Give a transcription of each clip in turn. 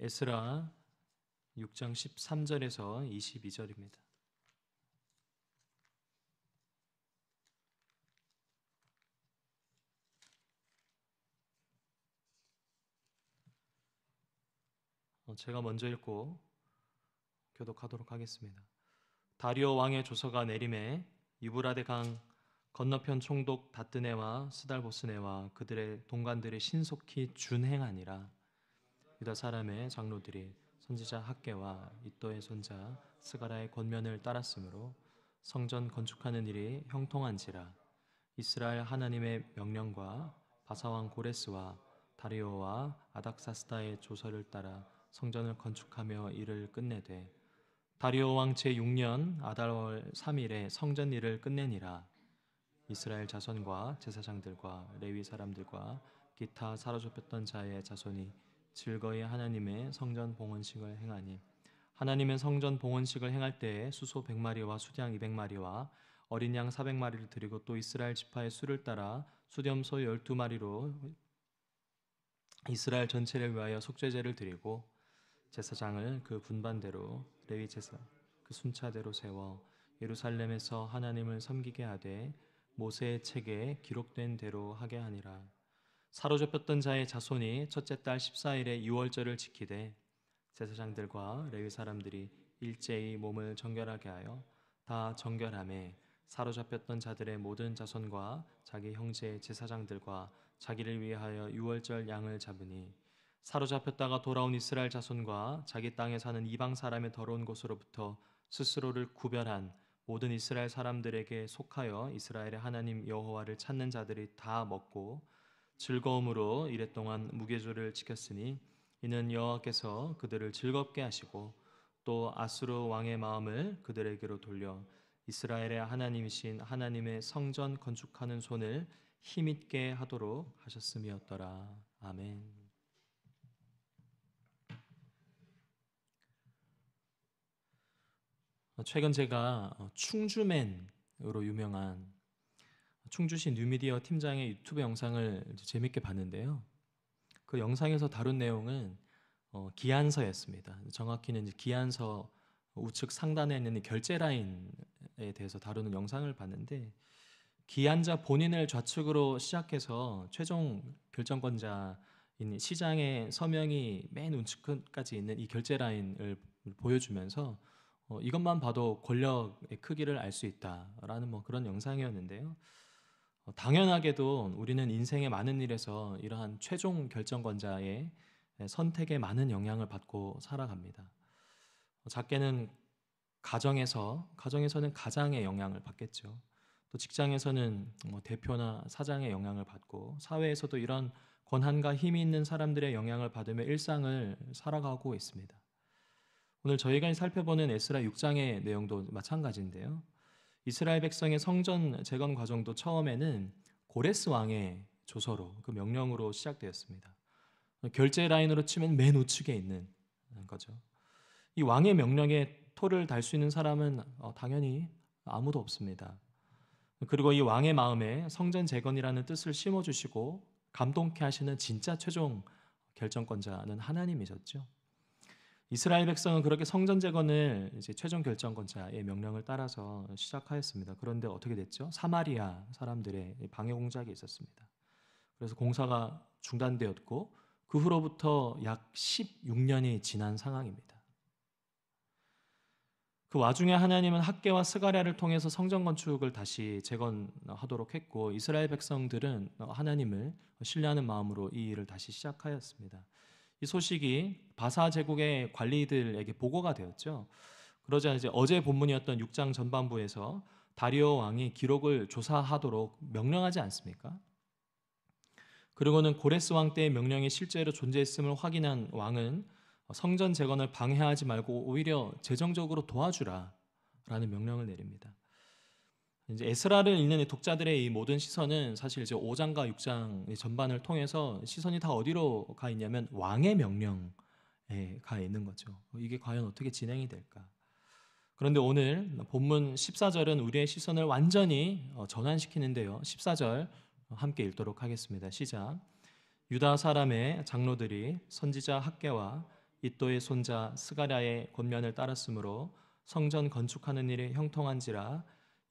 에스라 6장 13절에서 22절입니다. 제가 먼저 읽고 교독하도록 하겠습니다. 다리오 왕의 조서가 내림에 유브라데 강 건너편 총독 다뜨네와 스달보스네와 그들의 동관들이 신속히 준행하니라. 유다 사람의 장로들이 선지자 학개와 이또의 손자 스가라의 권면을 따랐으므로 성전 건축하는 일이 형통한지라. 이스라엘 하나님의 명령과 바사왕 고레스와 다리오와 아닥사스다의 조서를 따라 성전을 건축하며 일을 끝내되 다리오 왕 제6년 아달월 3일에 성전 일을 끝내니라. 이스라엘 자손과 제사장들과 레위 사람들과 기타 사로잡혔던 자의 자손이 즐거이 하나님의 성전 봉헌식을 행하니 하나님의 성전 봉헌식을 행할 때에 수소 100마리와 수양 200마리와 어린 양 400마리를 드리고 또 이스라엘 지파의 수를 따라 수렴소 12마리로 이스라엘 전체를 위하여 속죄제를 드리고 제사장을 그 분반대로 레위 제사 그 순차대로 세워 예루살렘에서 하나님을 섬기게 하되 모세의 책에 기록된 대로 하게 하니라. 사로잡혔던 자의 자손이 첫째 달 14일에 유월절을 지키되 제사장들과 레위 사람들이 일제히 몸을 정결하게 하여 다 정결함에 사로잡혔던 자들의 모든 자손과 자기 형제 제사장들과 자기를 위하여 유월절 양을 잡으니 사로잡혔다가 돌아온 이스라엘 자손과 자기 땅에 사는 이방 사람의 더러운 곳으로부터 스스로를 구별한 모든 이스라엘 사람들에게 속하여 이스라엘의 하나님 여호와를 찾는 자들이 다 먹고 즐거움으로 이랫동안 무교절을 지켰으니 이는 여호와께서 그들을 즐겁게 하시고 또 아수르 왕의 마음을 그들에게로 돌려 이스라엘의 하나님이신 하나님의 성전 건축하는 손을 힘있게 하도록 하셨음이었더라. 아멘. 최근 제가 충주맨으로 유명한 충주시 뉴미디어 팀장의 유튜브 영상을 재밌게 봤는데요. 그 영상에서 다룬 내용은 기한서였습니다. 정확히는 기한서 우측 상단에 있는 결제 라인에 대해서 다루는 영상을 봤는데 기한자 본인을 좌측으로 시작해서 최종 결정권자인 시장의 서명이 맨 우측까지 있는 이 결제 라인을 보여주면서 이것만 봐도 권력의 크기를 알 수 있다라는 그런 영상이었는데요. 당연하게도 우리는 인생의 많은 일에서 이러한 최종 결정권자의 선택에 많은 영향을 받고 살아갑니다. 작게는 가정에서는 가장의 영향을 받겠죠. 또 직장에서는 대표나 사장의 영향을 받고 사회에서도 이런 권한과 힘이 있는 사람들의 영향을 받으며 일상을 살아가고 있습니다. 오늘 저희가 살펴보는 에스라 6장의 내용도 마찬가지인데요. 이스라엘 백성의 성전 재건 과정도 처음에는 고레스 왕의 조서로 그 명령으로 시작되었습니다. 결제 라인으로 치면 맨 우측에 있는 거죠. 이 왕의 명령에 토를 달 수 있는 사람은 당연히 아무도 없습니다. 그리고 이 왕의 마음에 성전 재건이라는 뜻을 심어주시고 감동케 하시는 진짜 최종 결정권자는 하나님이셨죠. 이스라엘 백성은 그렇게 성전 재건을 이제 최종 결정권자의 명령을 따라서 시작하였습니다. 그런데 어떻게 됐죠? 사마리아 사람들의 방해 공작이 있었습니다. 그래서 공사가 중단되었고 그 후로부터 약 16년이 지난 상황입니다. 그 와중에 하나님은 학개와 스가랴를 통해서 성전 건축을 다시 재건하도록 했고 이스라엘 백성들은 하나님을 신뢰하는 마음으로 이 일을 다시 시작하였습니다. 이 소식이 바사 제국의 관리들에게 보고가 되었죠. 그러자 이제 어제 본문이었던 6장 전반부에서 다리오 왕이 기록을 조사하도록 명령하지 않습니까? 그리고는 고레스 왕 때의 명령이 실제로 존재했음을 확인한 왕은 성전 재건을 방해하지 말고 오히려 재정적으로 도와주라라는 명령을 내립니다. 이제 에스라를 읽는 이 독자들의 이 모든 시선은 사실 이제 5장과 6장 전반을 통해서 시선이 다 어디로 가 있냐면 왕의 명령에 가 있는 거죠. 이게 과연 어떻게 진행이 될까? 그런데 오늘 본문 14절은 우리의 시선을 완전히 전환시키는데요. 14절 함께 읽도록 하겠습니다. 시작. 유다 사람의 장로들이 선지자 학개와 이또의 손자 스가랴의 권면을 따랐으므로 성전 건축하는 일이 형통한지라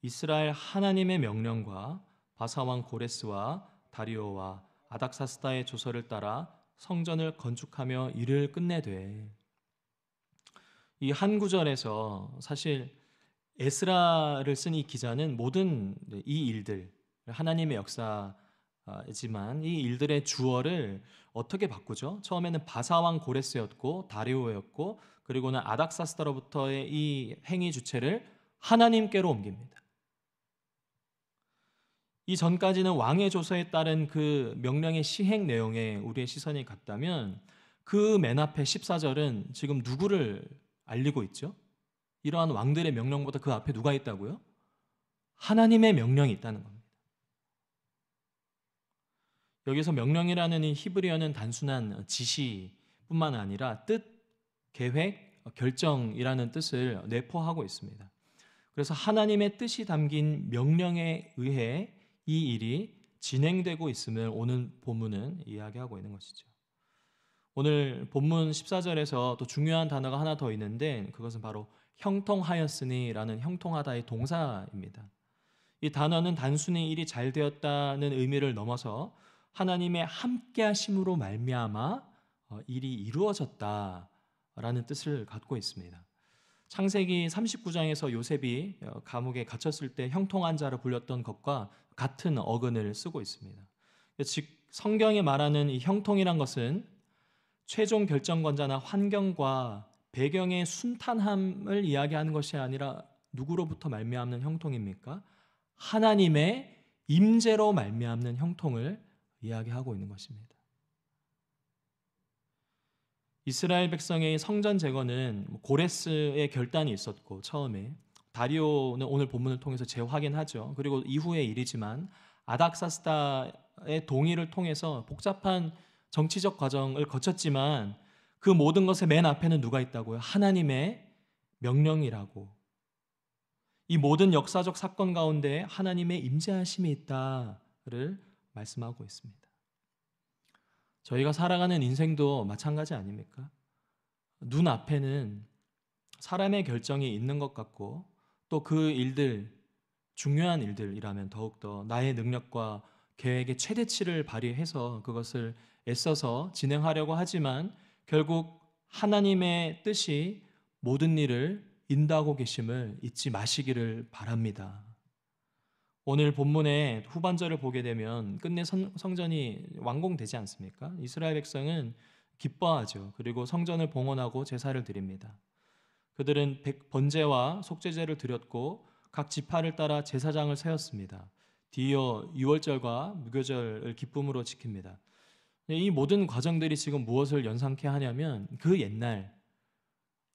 이스라엘 하나님의 명령과 바사왕 고레스와 다리오와 아닥사스다의 조서를 따라 성전을 건축하며 일을 끝내되. 이 한 구절에서 사실 에스라를 쓴 이 기자는 모든 이 일들, 하나님의 역사지만 이 일들의 주어를 어떻게 바꾸죠? 처음에는 바사왕 고레스였고 다리오였고 그리고는 아닥사스다로부터의 이 행위 주체를 하나님께로 옮깁니다. 이 전까지는 왕의 조서에 따른 그 명령의 시행 내용에 우리의 시선이 갔다면 그 맨 앞에 14절은 지금 누구를 알리고 있죠? 이러한 왕들의 명령보다 그 앞에 누가 있다고요? 하나님의 명령이 있다는 겁니다. 여기서 명령이라는 이 히브리어는 단순한 지시뿐만 아니라 뜻, 계획, 결정이라는 뜻을 내포하고 있습니다. 그래서 하나님의 뜻이 담긴 명령에 의해 이 일이 진행되고 있음을 오늘 본문은 이야기하고 있는 것이죠. 오늘 본문 14절에서 또 중요한 단어가 하나 더 있는데 그것은 바로 형통하였으니라는 형통하다의 동사입니다. 이 단어는 단순히 일이 잘 되었다는 의미를 넘어서 하나님의 함께 하심으로 말미암아 일이 이루어졌다라는 뜻을 갖고 있습니다. 창세기 39장에서 요셉이 감옥에 갇혔을 때 형통한 자로 불렸던 것과 같은 어근을 쓰고 있습니다. 즉 성경이 말하는 이 형통이란 것은 최종 결정권자나 환경과 배경의 순탄함을 이야기하는 것이 아니라 누구로부터 말미암는 형통입니까? 하나님의 임재로 말미암는 형통을 이야기하고 있는 것입니다. 이스라엘 백성의 성전 제거는 고레스의 결단이 있었고 처음에 다리오는 오늘 본문을 통해서 재확인하죠. 그리고 이후의 일이지만 아닥사스다의 동의를 통해서 복잡한 정치적 과정을 거쳤지만 그 모든 것의 맨 앞에는 누가 있다고요? 하나님의 명령이라고. 이 모든 역사적 사건 가운데 하나님의 임재하심이 있다를 말씀하고 있습니다. 저희가 살아가는 인생도 마찬가지 아닙니까? 눈앞에는 사람의 결정이 있는 것 같고 또 그 일들, 중요한 일들이라면 더욱더 나의 능력과 계획의 최대치를 발휘해서 그것을 애써서 진행하려고 하지만 결국 하나님의 뜻이 모든 일을 인도하고 계심을 잊지 마시기를 바랍니다. 오늘 본문의 후반절을 보게 되면 끝내 성전이 완공되지 않습니까? 이스라엘 백성은 기뻐하죠. 그리고 성전을 봉헌하고 제사를 드립니다. 그들은 번제와 속죄제를 드렸고 각 지파를 따라 제사장을 세웠습니다. 뒤이어 유월절과 무교절을 기쁨으로 지킵니다. 이 모든 과정들이 지금 무엇을 연상케 하냐면 그 옛날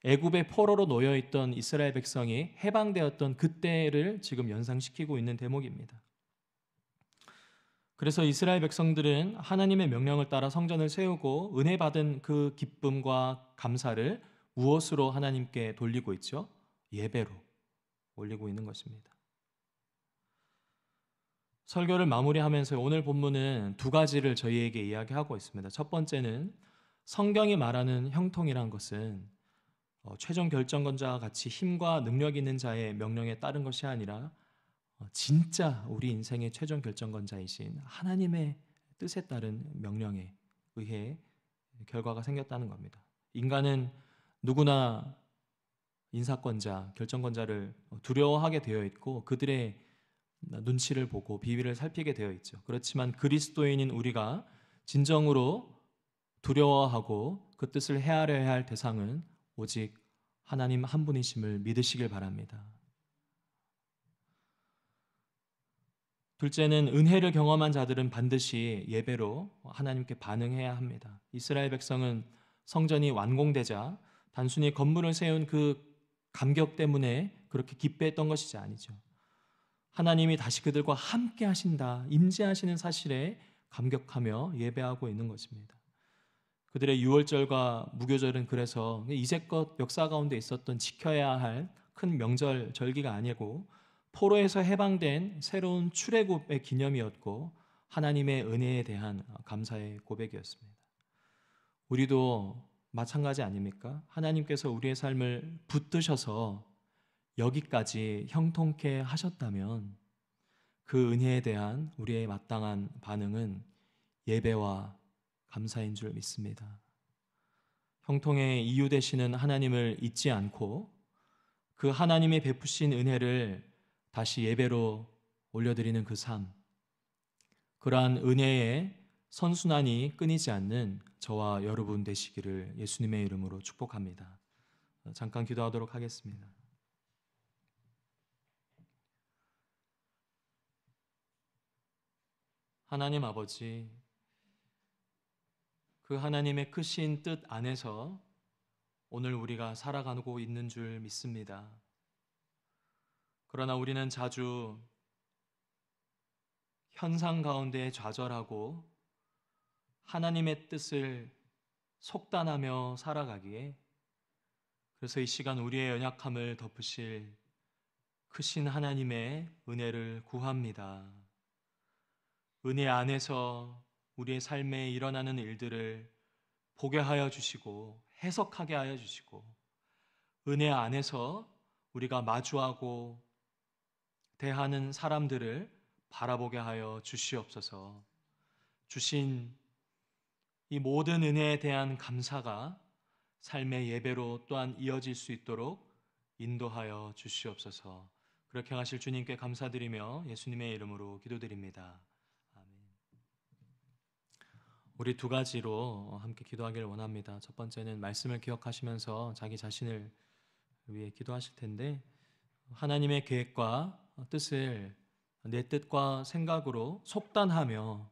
애굽의 포로로 놓여있던 이스라엘 백성이 해방되었던 그때를 지금 연상시키고 있는 대목입니다. 그래서 이스라엘 백성들은 하나님의 명령을 따라 성전을 세우고 은혜 받은 그 기쁨과 감사를 무엇으로 하나님께 돌리고 있죠? 예배로 올리고 있는 것입니다. 설교를 마무리하면서 오늘 본문은 두 가지를 저희에게 이야기하고 있습니다. 첫 번째는 성경이 말하는 형통이란 것은 최종 결정권자와 같이 힘과 능력 있는 자의 명령에 따른 것이 아니라 진짜 우리 인생의 최종 결정권자이신 하나님의 뜻에 따른 명령에 의해 결과가 생겼다는 겁니다. 인간은 누구나 인사권자, 결정권자를 두려워하게 되어 있고 그들의 눈치를 보고 비위를 살피게 되어 있죠. 그렇지만 그리스도인인 우리가 진정으로 두려워하고 그 뜻을 헤아려야 할 대상은 오직 하나님 한 분이심을 믿으시길 바랍니다. 둘째는 은혜를 경험한 자들은 반드시 예배로 하나님께 반응해야 합니다. 이스라엘 백성은 성전이 완공되자 단순히 건물을 세운 그 감격 때문에 그렇게 기뻐했던 것이지 아니죠. 하나님이 다시 그들과 함께 하신다, 임재하시는 사실에 감격하며 예배하고 있는 것입니다. 그들의 유월절과 무교절은 그래서 이제껏 역사 가운데 있었던 지켜야 할 큰 명절 절기가 아니고 포로에서 해방된 새로운 출애굽의 기념이었고 하나님의 은혜에 대한 감사의 고백이었습니다. 우리도 마찬가지 아닙니까? 하나님께서 우리의 삶을 붙드셔서 여기까지 형통케 하셨다면 그 은혜에 대한 우리의 마땅한 반응은 예배와 감사인 줄 믿습니다. 형통의 이유 되시는 하나님을 잊지 않고 그 하나님의 베푸신 은혜를 다시 예배로 올려드리는 그 삶, 그러한 은혜의 선순환이 끊이지 않는 저와 여러분 되시기를 예수님의 이름으로 축복합니다. 잠깐 기도하도록 하겠습니다. 하나님 아버지, 그 하나님의 크신 뜻 안에서 오늘 우리가 살아가고 있는 줄 믿습니다. 그러나 우리는 자주 현상 가운데 좌절하고 하나님의 뜻을 속단하며 살아가기에, 그래서 이 시간 우리의 연약함을 덮으실 크신 하나님의 은혜를 구합니다. 은혜 안에서 우리의 삶에 일어나는 일들을 보게 하여 주시고 해석하게 하여 주시고, 은혜 안에서 우리가 마주하고 대하는 사람들을 바라보게 하여 주시옵소서. 주신 이 모든 은혜에 대한 감사가 삶의 예배로 또한 이어질 수 있도록 인도하여 주시옵소서. 그렇게 하실 주님께 감사드리며 예수님의 이름으로 기도드립니다. 아멘. 우리 두 가지로 함께 기도하기를 원합니다. 첫 번째는 말씀을 기억하시면서 자기 자신을 위해 기도하실 텐데, 하나님의 계획과 뜻을 내 뜻과 생각으로 속단하며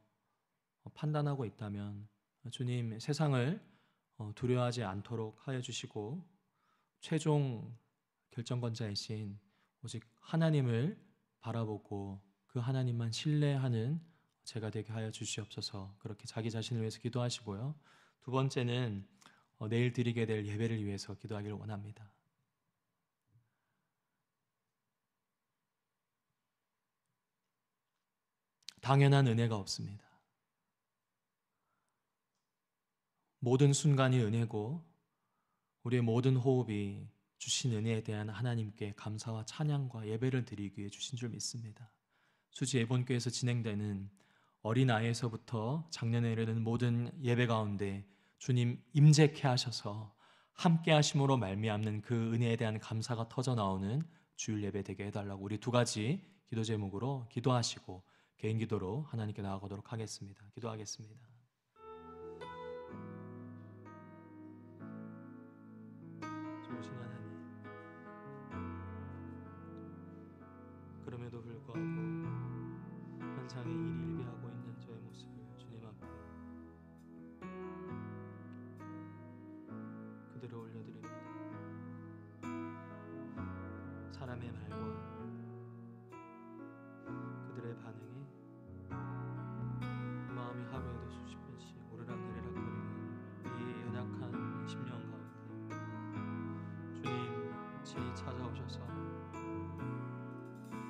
판단하고 있다면 주님, 세상을 두려워하지 않도록 하여 주시고 최종 결정권자이신 오직 하나님을 바라보고 그 하나님만 신뢰하는 제가 되게 하여 주시옵소서. 그렇게 자기 자신을 위해서 기도하시고요. 두 번째는 내일 드리게 될 예배를 위해서 기도하기를 원합니다. 당연한 은혜가 없습니다. 모든 순간이 은혜고 우리의 모든 호흡이 주신 은혜에 대한 하나님께 감사와 찬양과 예배를 드리기 위해 주신 줄 믿습니다. 수지 예본교회에서 진행되는 어린아이에서부터 작년에 이르는 모든 예배 가운데 주님 임재케 하셔서 함께 하심으로 말미암는 그 은혜에 대한 감사가 터져 나오는 주일 예배 되게 해달라고 우리 두 가지 기도 제목으로 기도하시고 개인 기도로 하나님께 나아가도록 하겠습니다. 기도하겠습니다. 좋으신 하나님, 그럼에도 불구하고 현상의 일일비하고 있는 저의 모습을 주님 앞에 그대로 올려드립니다. 사람의 말과 그들의 반응에 마음이 하루에도 수십 번씩 오르락내리락거리는 이 연약한 심령 가운데 주님 친히 찾아오셔서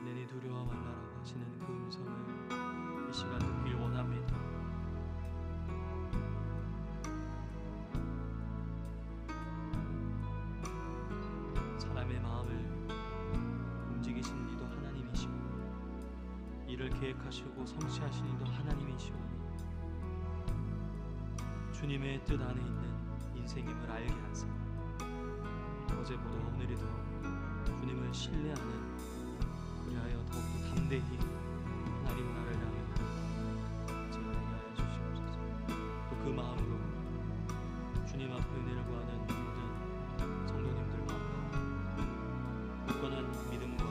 내니 두려워 말라라고 하시는 그 음성을 이 시간 듣길 원합니다. 사람의 마음을 움직이시는 이도 하나님이시고 이를 계획하시고 성취하시는 이도 하나님이시오. 주님의 뜻 안에 있는 인생임을 알게 하사 어제보다 오늘이 더 주님을 신뢰하는, 그리하여 더욱더 담대히 하나님 나라를 향해 제가 되게 하여 주시옵소서. 또 그 마음으로 주님 앞에 은혜를 구하는 모든 성도님들 마음과 굳건한 믿음과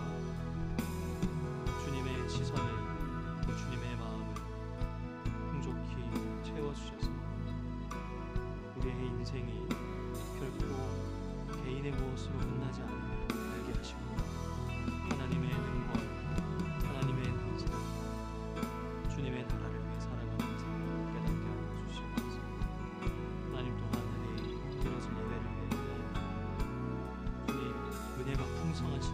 주님의 시선을, 주님의 마음을 풍족히 채워주셔서 우리의 인생이 결코 개인의 무엇으로 끝나지 않음을 알게 하시고 하나님의 능권, 하나님의 권세, 주님의 나라를 위해 살아가는 인생을 깨닫게 하여 주시옵소서. 하나님 또한 내일 드려질 예배를 위해 주님 은혜가 풍성하신